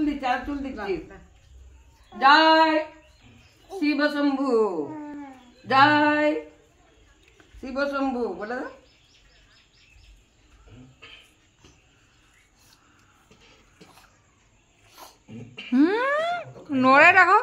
দিচ্ছি আর চুল দিচ্ছি। জয় শিব শম্ভু, জয় শিব শম্ভু বলে দাও। নড়ে রাখো।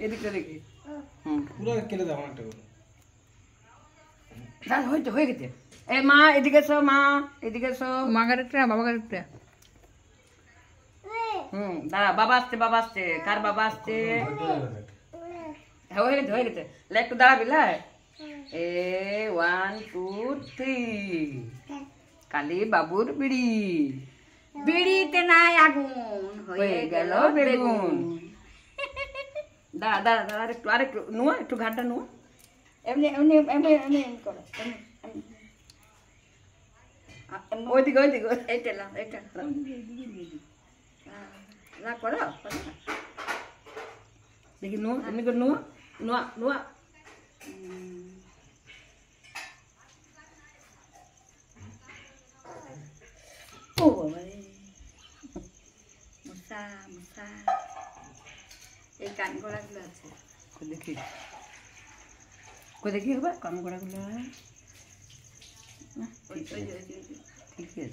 এদিকে দেখি পুরো কেটে দাও একটা করে। হয়েছে, হয়ে গেছে। এই মা এদিকে এসো, মা এদিকে এসো। মা গাড়িটা বাবা গাড়িটা। দাঁড়া, বাবা আসছে, বাবা আসছে। কার বাবা আসছে? হ্যাঁ, হয়ে গেছে, হয়ে গেছে। লে একটু দাঁড়াবি লাই। 1 2 3 কালী বাবুর বিড়ি, বিড়িতে নাই আগুন হয়ে গেল বেগুন। দাঁড়া দাঁড়া দাঁড়া, একটু আরেকটু নুয়া, একটু ঘাটটা নুয়া। এমনি এমনি এমনি এমনি এমনি করো, এমনি এমনি। ওইদিকে ওইদিকে, এইটা লাও, এইটা না করো। দেখি নুয়া, এমনি করে নুয়া নুয়া নুয়া। ও বাবা রে, মশা মশা। এই কান গোড়াগুলো আছে। দেখি কই দেখি হবে কান গোড়া গুলো। ঠিক আছে,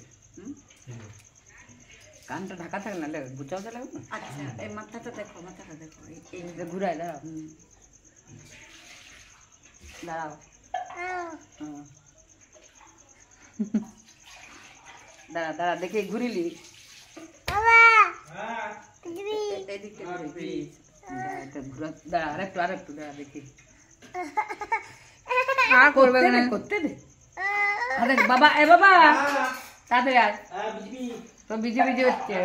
কানটা ঢাকা থাকে না, গুচাও তো লাগবে না। আচ্ছা, এই মাথাটা দেখো, মাথাটা দেখো। ঘুরাই দাঁড়াও, দাঁড়াও। দাঁড়া দাঁড়া, দেখি ঘুরিলি। দাঁড়া আরেকটু আরেকটু, দাঁড়া দেখি। আর করবে না। করতে দে। আরে বাবা, এ বাবা তাড়াতাড়ি আয়, তো বিজি বিজি হচ্ছে।